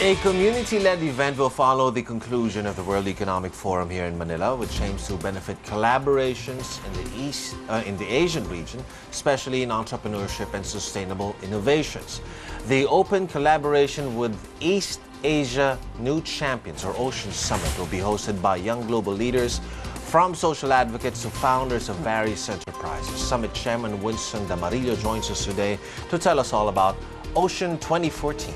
A community-led event will follow the conclusion of the World Economic Forum here in Manila, which aims to benefit collaborations in the Asian region, especially in entrepreneurship and sustainable innovations. The Open Collaboration with East Asia New Champions, or Ocean Summit, will be hosted by young global leaders from social advocates to founders of various enterprises. Summit Chairman Winston Damarillo joins us today to tell us all about Ocean 2014.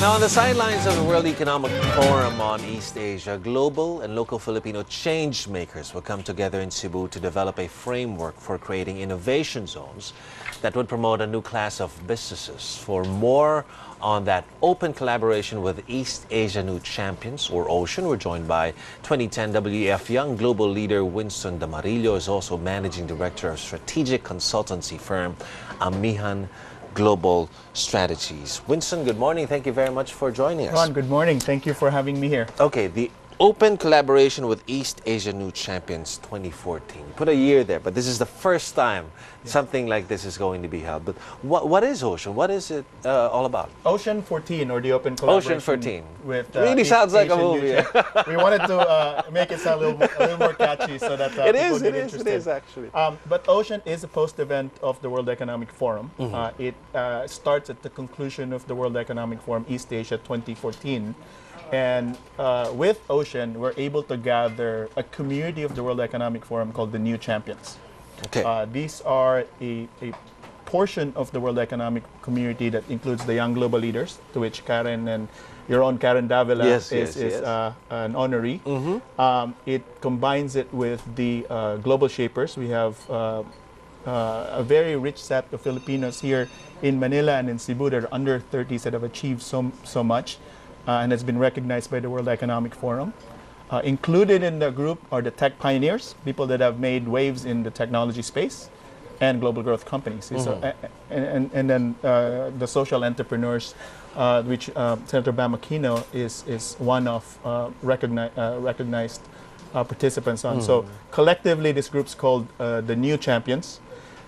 Now, on the sidelines of the World Economic Forum on East Asia, global and local Filipino change makers will come together in Cebu to develop a framework for creating innovation zones that would promote a new class of businesses. For more on that open collaboration with East Asia New Champions, or Ocean, we're joined by 2010 WEF Young Global Leader Winston Damarillo, is also Managing Director of strategic consultancy firm Amihan Global Strategies. Winston, good morning. Thank you very much for joining us. Ron, good morning. Thank you for having me here. Okay, the open collaboration with East Asia New Champions 2014. Put a year there, but this is the first time something like this is going to be held. But what is Ocean? What is it all about? Ocean 14, or the open collaboration. Ocean 14. With, really East sounds like Asian a movie. We wanted to make it sound a little more catchy so that it people get is, interested. it is actually. But Ocean is a post-event of the World Economic Forum. It starts at the conclusion of the World Economic Forum East Asia 2014. And with Ocean, we're able to gather a community of the World Economic Forum called the New Champions. Okay. These are a portion of the World Economic Community that includes the young global leaders, to which Karen and your own Karen Davila is an honoree. It combines it with the global shapers. We have a very rich set of Filipinos here in Manila and in Cebu that are under 30s that have achieved so much. And has been recognized by the World Economic Forum. Included in the group are the tech pioneers, people that have made waves in the technology space, and global growth companies. So, and then the social entrepreneurs, which Senator Bam Aquino is one of recognized participants on. So collectively, this group's called the New Champions.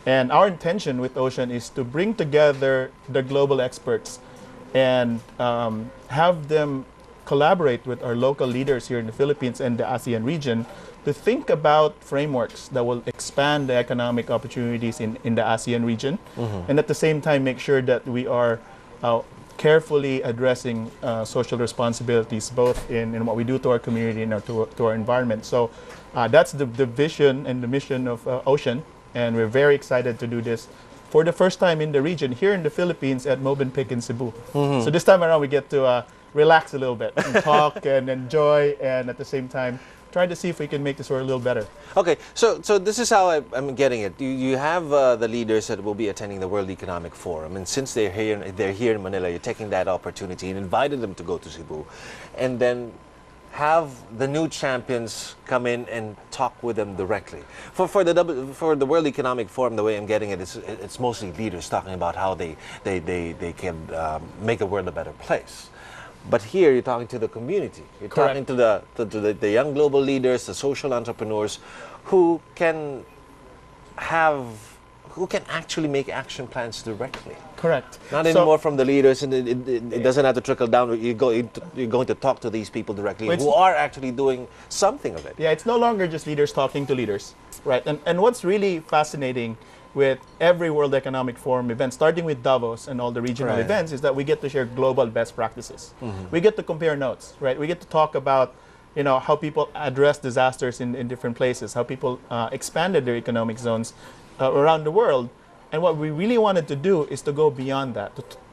And our intention with Ocean is to bring together the global experts and have them collaborate with our local leaders here in the Philippines and the ASEAN region to think about frameworks that will expand the economic opportunities in the ASEAN region, and at the same time make sure that we are carefully addressing social responsibilities, both in what we do to our community and to our environment. So that's the vision and the mission of Ocean, and we're very excited to do this for the first time in the region, here in the Philippines at Movenpick in Cebu. So this time around, we get to relax a little bit and talk and enjoy, and at the same time, try to see if we can make this world a little better. Okay, so this is how I'm getting it. You have the leaders that will be attending the World Economic Forum, and since they're here in Manila, you're taking that opportunity and invited them to go to Cebu, and then have the new champions come in and talk with them directly. For the World Economic Forum, the way I'm getting it is it's mostly leaders talking about how they can make the world a better place. But here you're talking to the community. You're talking to the young global leaders, the social entrepreneurs, who can actually make action plans directly. Correct. Not anymore from the leaders, and it doesn't have to trickle down. You're going to talk to these people directly who are actually doing something of it. Yeah, it's no longer just leaders talking to leaders, right? And what's really fascinating with every World Economic Forum event, starting with Davos and all the regional events, is that we get to share global best practices. We get to compare notes, right? We get to talk about how people address disasters in different places, how people expanded their economic zones around the world. And what we really wanted to do is to go beyond that,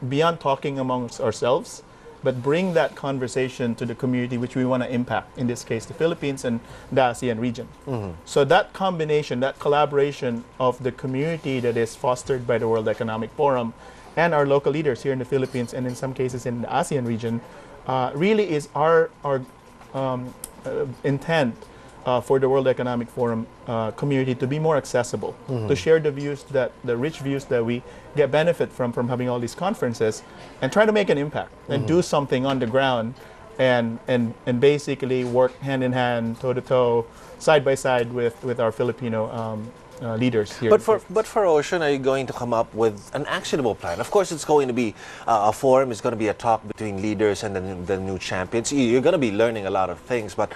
beyond talking amongst ourselves, but bring that conversation to the community which we want to impact, in this case the Philippines and the ASEAN region. So that combination, that collaboration of the community that is fostered by the World Economic Forum and our local leaders here in the Philippines and in some cases in the ASEAN region really is our intent for the World Economic Forum community to be more accessible, to share the rich views that we get benefit from having all these conferences, and try to make an impact and do something on the ground, and basically work hand in hand, toe to toe, side by side with our Filipino leaders here. But for Ocean, are you going to come up with an actionable plan? Of course, it's going to be a forum. It's going to be a talk between leaders and the new champions. You're going to be learning a lot of things. But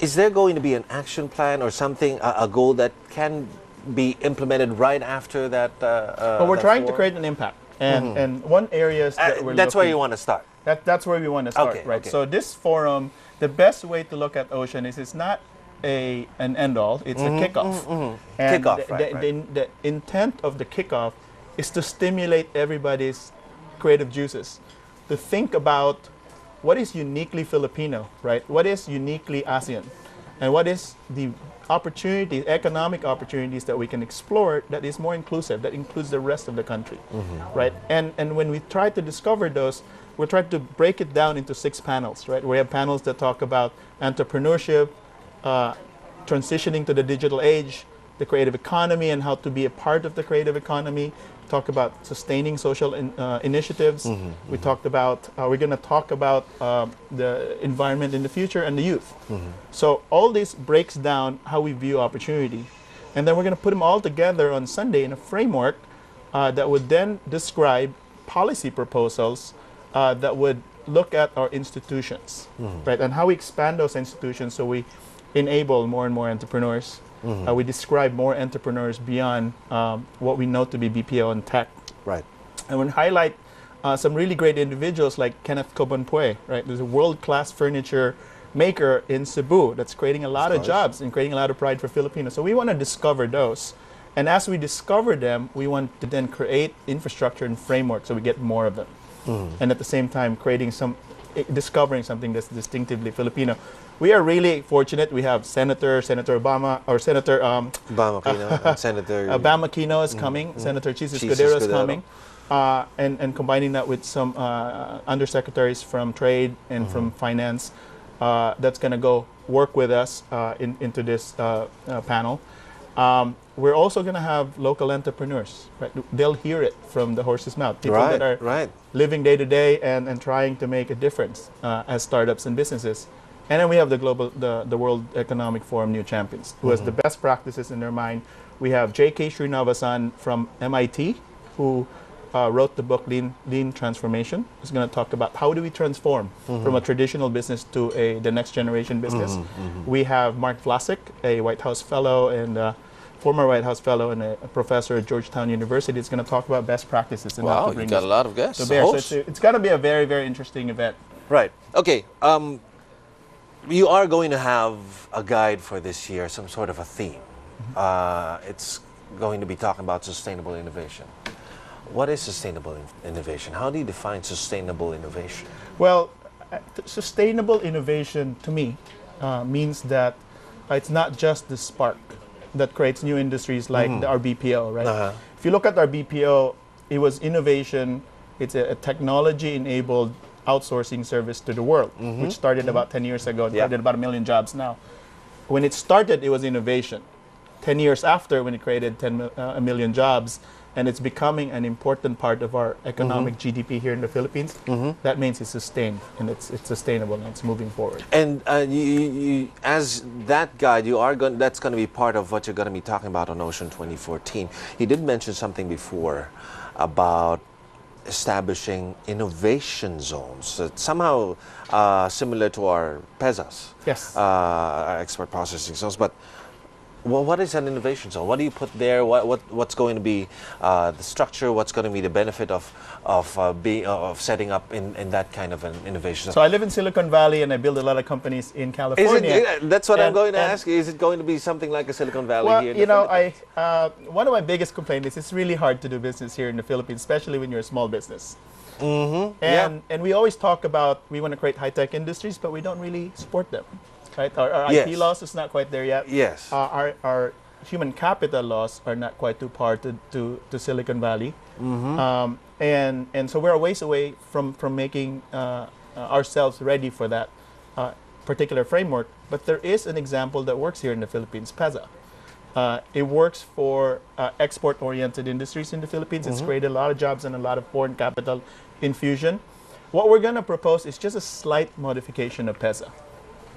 is there going to be an action plan or something, a goal that can be implemented right after that? Well, we're trying to create an impact, and one area is that that's where you want to start. That's where we want to start, okay, right? Okay. So this forum, the best way to look at Ocean is it's not an end all; it's a kickoff. And kickoff, the intent of the kickoff is to stimulate everybody's creative juices, to think about what is uniquely Filipino, right? What is uniquely ASEAN, and what is the opportunities, economic opportunities that we can explore that is more inclusive, that includes the rest of the country, right? And when we try to discover those, we're trying to break it down into 6 panels, right? We have panels that talk about entrepreneurship, transitioning to the digital age, the creative economy and how to be a part of the creative economy, talk about sustaining social initiatives. We talked about, we're going to talk about the environment in the future and the youth. So all this breaks down how we view opportunity. And then we're going to put them all together on Sunday in a framework that would then describe policy proposals that would look at our institutions, right? And how we expand those institutions so we enable more and more entrepreneurs. We describe more entrepreneurs beyond what we know to be BPO and tech. Right. And we highlight some really great individuals like Kenneth Cobonpue, right? There's a world-class furniture maker in Cebu that's creating a lot of jobs and creating a lot of pride for Filipinos. So we want to discover those. And as we discover them, we want to then create infrastructure and framework so we get more of them. And at the same time, discovering something that's distinctively Filipino. We are really fortunate. We have Senator Obama, or Senator Obama-Aquino, and Senator Obama-Aquino is coming. Senator Chis Escudero is coming, and combining that with some undersecretaries from trade and from finance, that's going to go work with us into this panel. We're also going to have local entrepreneurs. Right? They'll hear it from the horse's mouth. People that are living day to day and trying to make a difference as startups and businesses. And then we have the World Economic Forum New Champions, who has the best practices in their mind. We have J.K. Srinivasan from MIT, who wrote the book Lean Transformation. He's going to talk about how do we transform from a traditional business to the next generation business. We have Mark Vlasic, a White House fellow and former White House fellow and a professor at Georgetown University. Is going to talk about best practices and how to bring you got a lot of guests. To bear. So it's going to be a very, very interesting event. Right. Okay. You are going to have a guide for this year, some sort of a theme. It's going to be talking about sustainable innovation. What is sustainable innovation? How do you define sustainable innovation? Well, sustainable innovation to me means that it's not just the spark that creates new industries like our BPO, right? If you look at our BPO, it was innovation. It's a technology-enabled outsourcing service to the world, which started about 10 years ago and created about 1 million jobs now. When it started, it was innovation. 10 years after, when it created 1 million jobs, and it's becoming an important part of our economic GDP here in the Philippines, that means it's sustained, and it's sustainable, and it's moving forward. And you, as that guide, that's going to be part of what you're going to be talking about on Ocean 2014. You did mention something before about establishing innovation zones, somehow similar to our PEZAs, our export processing zones. But what is an innovation zone? What do you put there? What's going to be the structure? What's going to be the benefit of setting up in that kind of an innovation zone? So I live in Silicon Valley and I build a lot of companies in California. That's what I'm going to ask you. Is it going to be something like a Silicon Valley here? Well, one of my biggest complaints is it's really hard to do business here in the Philippines, especially when you're a small business. And we always talk about we want to create high-tech industries, but we don't really support them. Right? Our IP laws is not quite there yet. Yes. Our human capital laws are not quite too par to Silicon Valley. And so we're a ways away from making ourselves ready for that particular framework. But there is an example that works here in the Philippines, PEZA. It works for export-oriented industries in the Philippines. It's created a lot of jobs and a lot of foreign capital infusion. What we're going to propose is just a slight modification of PEZA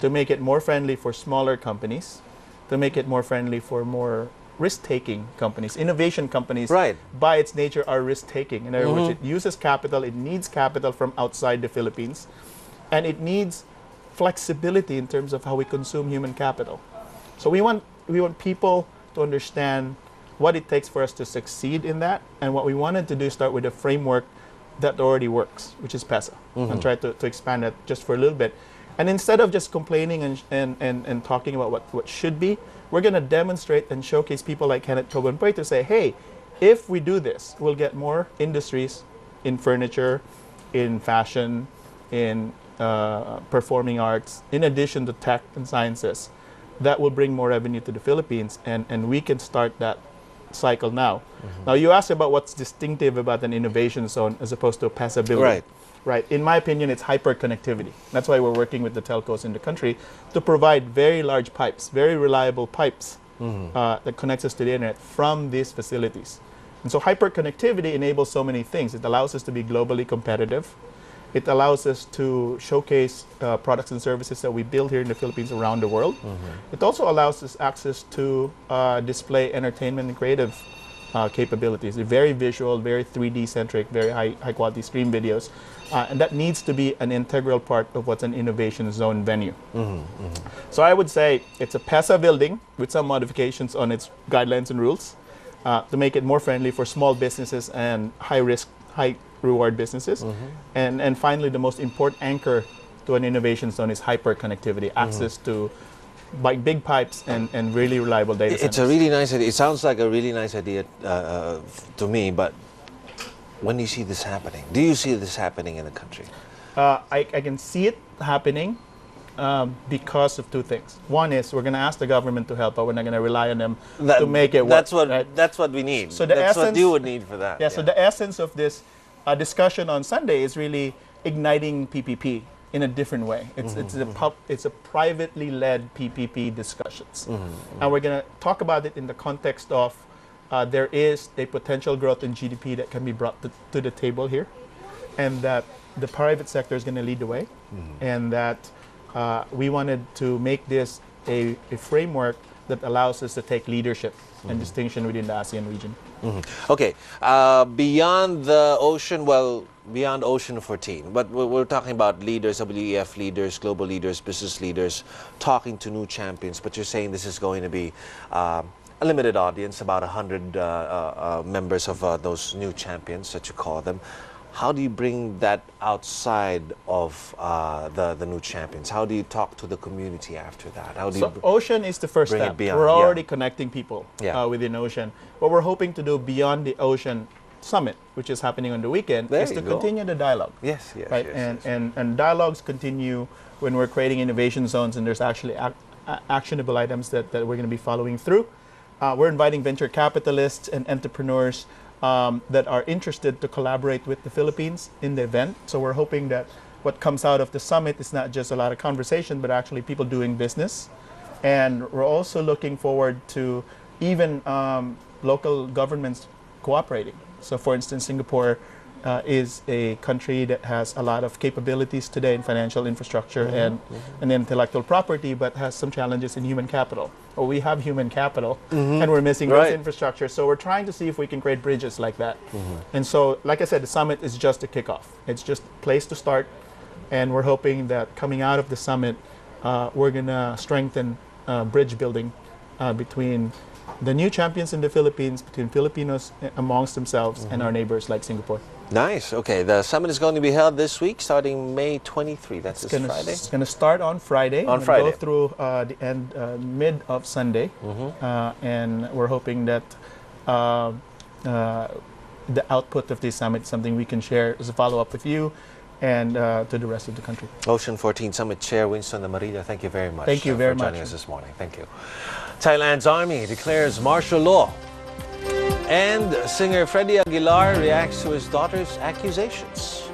to make it more friendly for smaller companies, to make it more friendly for more risk-taking companies. Innovation companies, right, by its nature, are risk-taking. In other words, it uses capital. It needs capital from outside the Philippines, and it needs flexibility in terms of how we consume human capital. So we want people to understand what it takes for us to succeed in that, and what we wanted to do is start with a framework that already works, which is PESA, and try to expand that just for a little bit. And instead of just complaining and talking about what should be, we're going to demonstrate and showcase people like Kenneth Cobanpuy to say, hey, if we do this, we'll get more industries in furniture, in fashion, in performing arts, in addition to tech and sciences, that will bring more revenue to the Philippines, and we can start that cycle now. Now, you asked about what's distinctive about an innovation zone as opposed to a PESA building. Right. In my opinion, it's hyperconnectivity. That's why we're working with the telcos in the country to provide very large pipes, very reliable pipes that connects us to the internet from these facilities. And so hyperconnectivity enables so many things. It allows us to be globally competitive. It allows us to showcase products and services that we build here in the Philippines around the world. It also allows us access to display entertainment and creative capabilities. They're very visual, very 3D centric, very high quality stream videos. And that needs to be an integral part of what's an innovation zone venue. So I would say it's a PESA building with some modifications on its guidelines and rules to make it more friendly for small businesses and high risk, high reward businesses. And finally, the most important anchor to an innovation zone is hyperconnectivity, access to big pipes and really reliable data centers. It's a really nice idea. It sounds like a really nice idea to me, but when do you see this happening? Do you see this happening in the country? I can see it happening because of two things. One is we're going to ask the government to help, but we're not going to rely on them to make it work. That's what we need. So that's what you would need for that. Yeah, so the essence of this discussion on Sunday is really igniting PPP in a different way. It's a privately led PPP discussions. And we're going to talk about it in the context of there is a potential growth in GDP that can be brought to the table here, and that the private sector is going to lead the way, and that we wanted to make this a framework that allows us to take leadership and distinction within the ASEAN region. Okay, beyond the ocean, beyond Ocean 14, but we're talking about leaders, WEF leaders, global leaders, business leaders, talking to new champions, but you're saying this is going to be a limited audience, about 100 members of those new champions that you call them. How do you bring that outside of the new champions? How do you talk to the community after that? How do you Ocean is the first step. We're already connecting people within Ocean. What we're hoping to do beyond the Ocean Summit, which is happening on the weekend, is to continue the dialogue. And dialogues continue when we're creating innovation zones, and there's actually actionable items that we're going to be following through. We're inviting venture capitalists and entrepreneurs that are interested to collaborate with the Philippines in the event. So we're hoping that what comes out of the summit is not just a lot of conversation, but actually people doing business. And we're also looking forward to even local governments cooperating. So for instance, Singapore is a country that has a lot of capabilities today in financial infrastructure and intellectual property, but has some challenges in human capital. Well, we have human capital, and we're missing this infrastructure. So we're trying to see if we can create bridges like that. And so, like I said, the summit is just a kickoff. It's just a place to start, and we're hoping that coming out of the summit, we're going to strengthen bridge building between the new champions in the Philippines, between Filipinos amongst themselves and our neighbors like Singapore. Nice. Okay, the summit is going to be held this week, starting May 23. That's this Friday. It's going to start on Friday. On Friday. Go through the end, mid of Sunday, and we're hoping that the output of this summit is something we can share as a follow-up with you and to the rest of the country. Ocean 14 Summit Chair Winston Damarillo, thank you very much. Thank you very for much joining us this morning. Thank you. Thailand's army declares martial law. And singer Freddie Aguilar reacts to his daughter's accusations.